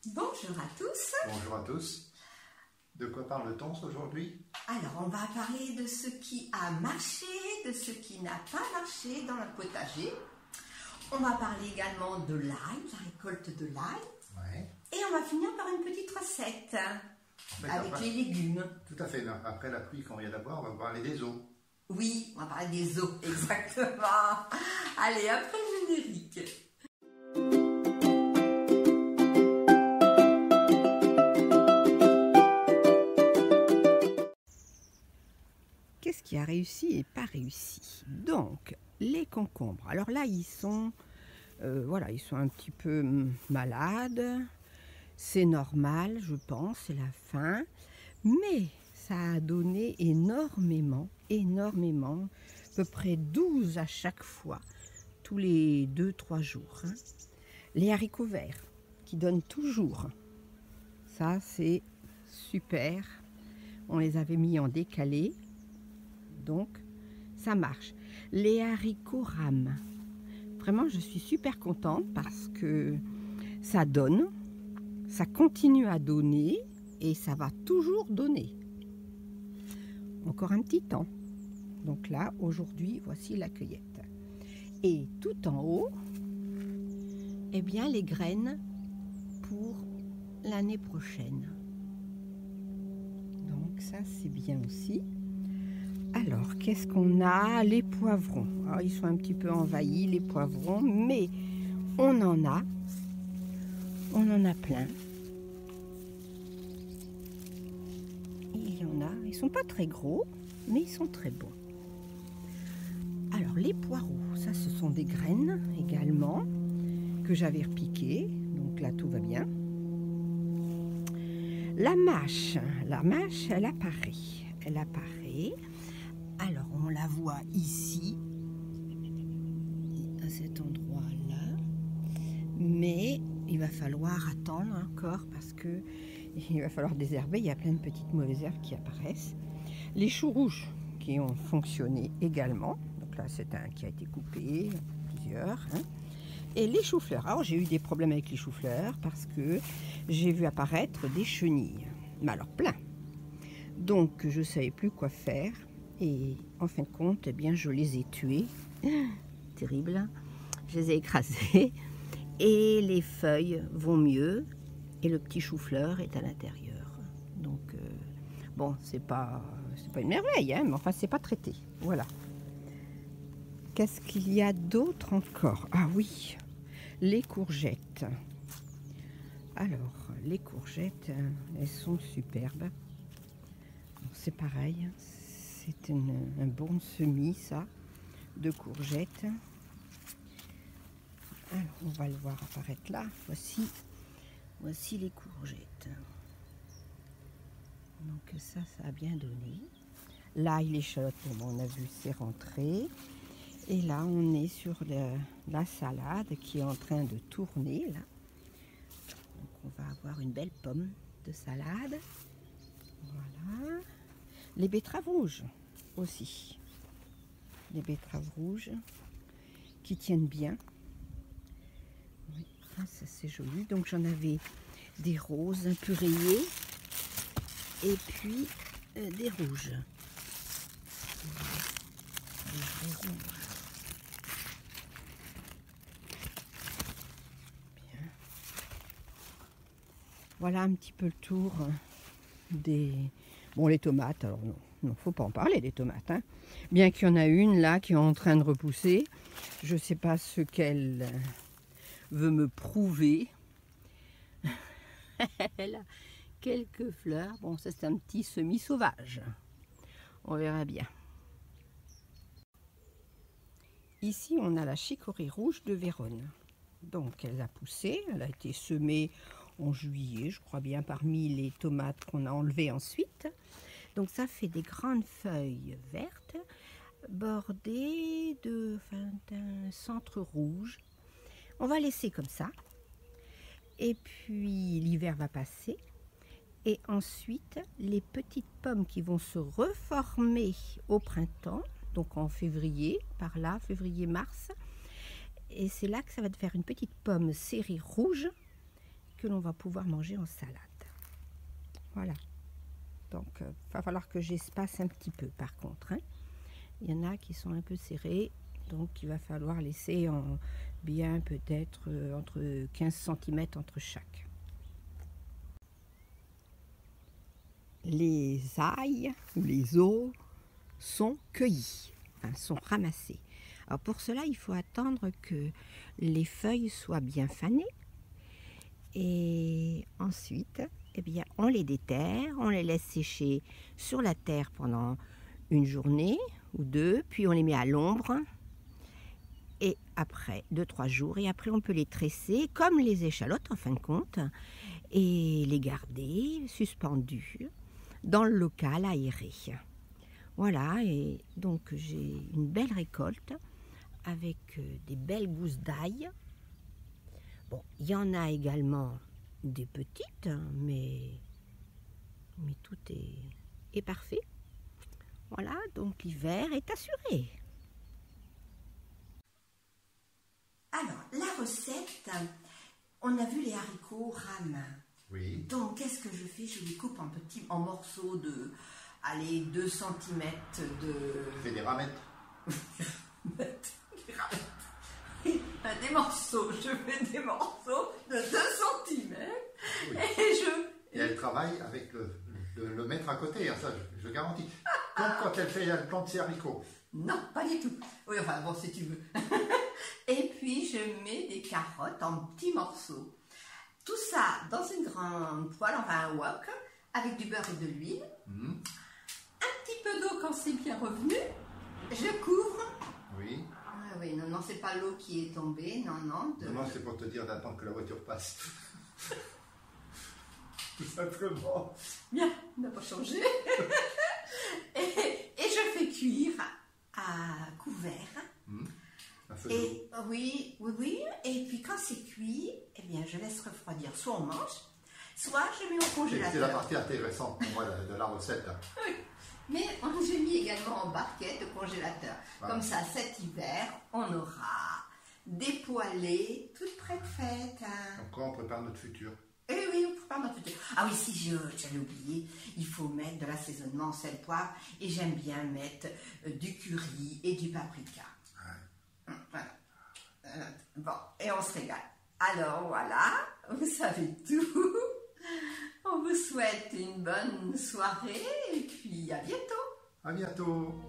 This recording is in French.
Bonjour à tous. Bonjour à tous. De quoi parle-t-on aujourd'hui? Alors, on va parler de ce qui a marché, de ce qui n'a pas marché dans le potager. On va parler également de l'ail, la récolte de l'ail. Ouais. Et on va finir par une petite recette avec les légumes. Tout à fait. Après la pluie qu'on vient d'avoir, on va parler des eaux. Oui, on va parler des os, exactement. Allez, après le générique. Qu'est-ce qui a réussi et pas réussi? Donc, les concombres. Alors là, ils sont, ils sont un petit peu malades. C'est normal, je pense, c'est la fin. Mais ça a donné énormément, à peu près 12 à chaque fois, tous les 2-3 jours. Hein. Les haricots verts, qui donnent toujours. Ça, c'est super. On les avait mis en décalé. Donc, ça marche. Les haricots rames. Vraiment, je suis super contente parce que ça donne, ça continue à donner et ça va toujours donner. Encore un petit temps. Donc là, aujourd'hui, voici la cueillette. Et tout en haut, eh bien, les graines pour l'année prochaine. Donc ça, c'est bien aussi. Alors, qu'est-ce qu'on a? Les poivrons. Alors, ils sont un petit peu envahis, les poivrons, mais on en a plein. Il y en a, ils sont pas très gros, mais ils sont très bons. Alors, les poireaux, ça, ce sont des graines également, que j'avais repiquées, donc là, tout va bien. La mâche, elle apparaît. Alors, on la voit ici, à cet endroit-là, mais il va falloir attendre encore parce que il va falloir désherber. Il y a plein de petites mauvaises herbes qui apparaissent. Les choux rouges qui ont fonctionné également. Donc là, c'est un qui a été coupé, plusieurs. Hein. Et les choux-fleurs. Alors, j'ai eu des problèmes avec les choux-fleurs parce que j'ai vu apparaître des chenilles. Mais alors, plein. Donc, je ne savais plus quoi faire. Et en fin de compte, eh bien, je les ai tués. Terrible. Je les ai écrasés. Et les feuilles vont mieux. Et le petit chou-fleur est à l'intérieur. Donc, bon, c'est pas une merveille, hein, mais enfin, c'est pas traité. Voilà. Qu'est-ce qu'il y a d'autre encore? Ah oui, les courgettes. Alors, les courgettes, elles sont superbes. C'est pareil. C'est un bon semis, ça, de courgettes. Alors, on va le voir apparaître là. Voici les courgettes. Donc ça a bien donné. Là, l'échalote, on a vu, c'est rentré. Et là, on est sur la salade qui est en train de tourner, là. Donc, on va avoir une belle pomme de salade. Voilà. Les betteraves rouges aussi. Les betteraves rouges qui tiennent bien. Oui, ça c'est joli. Donc j'en avais des roses un peu rayées et puis des rouges. Des rouges. Bien. Voilà un petit peu le tour des... Bon, les tomates, alors non, faut pas en parler des tomates. Hein. Bien qu'il y en a une là qui est en train de repousser. Je ne sais pas ce qu'elle veut me prouver. Elle a quelques fleurs. Bon, ça c'est un petit semis sauvage. On verra bien. Ici, on a la chicorée rouge de Vérone. Donc, elle a poussé. Elle a été semée en juillet, je crois bien, parmi les tomates qu'on a enlevées ensuite. Donc ça fait des grandes feuilles vertes bordées d'un centre rouge. On va laisser comme ça. Et puis l'hiver va passer. Et ensuite, les petites pommes qui vont se reformer au printemps, donc en février, par là, février-mars. Et c'est là que ça va te faire une petite pomme serrée rouge que l'on va pouvoir manger en salade. Voilà. Donc, il va falloir que j'espace un petit peu par contre, hein. Il y en a qui sont un peu serrés, donc il va falloir laisser bien peut-être entre 15 cm entre chaque. Les ailles ou les os sont cueillis, enfin sont ramassés. Alors pour cela, il faut attendre que les feuilles soient bien fanées. Et ensuite, eh bien, on les déterre, on les laisse sécher sur la terre pendant une journée ou deux, puis on les met à l'ombre. Et après 2-3 jours, et après on peut les tresser comme les échalotes en fin de compte, et les garder suspendus dans le local aéré. Voilà, et donc j'ai une belle récolte avec des belles gousses d'ail. Bon, il y en a également des petites, mais tout est parfait. Voilà, donc l'hiver est assuré. Alors, la recette, on a vu les haricots rames. Oui. Donc, qu'est-ce que je fais? Je les coupe en morceaux de, allez, 2 cm de... Tu fais des ramettes. Des morceaux, je fais des morceaux de 2 cm. Oui. Et elle travaille avec le maître à côté, hein, ça je garantis. Comme quand elle plante ses haricots. Non, pas du tout. Oui, enfin bon, si tu veux. Et puis je mets des carottes en petits morceaux. Tout ça dans une grande poêle, enfin un wok, avec du beurre et de l'huile. Un petit peu d'eau quand c'est bien revenu. Je couvre. Oui. Ah oui, non, non, c'est pas l'eau qui est tombée, non, non. Non, c'est pour te dire d'attendre que la voiture passe. Tout simplement. Bien, on n'a pas changé. et je fais cuire à couvert. Et oui. Et puis quand c'est cuit, eh bien je laisse refroidir. Soit on mange, soit je mets au congélateur. C'est la partie intéressante pour moi de la recette. Oui. Mais j'ai mis également en barquette au congélateur. Voilà. Comme ça, cet hiver, on aura des poêlées toutes prêtes faites. Hein. Donc on prépare notre futur. Eh oui, on prépare notre futur. Ah oui, si j'allais oublier, il faut mettre de l'assaisonnement en sel, poivre. Et j'aime bien mettre du curry et du paprika. Ouais. Voilà. Bon, et on se régale. Alors voilà, vous savez tout. On vous souhaite une bonne soirée et puis à bientôt. À bientôt.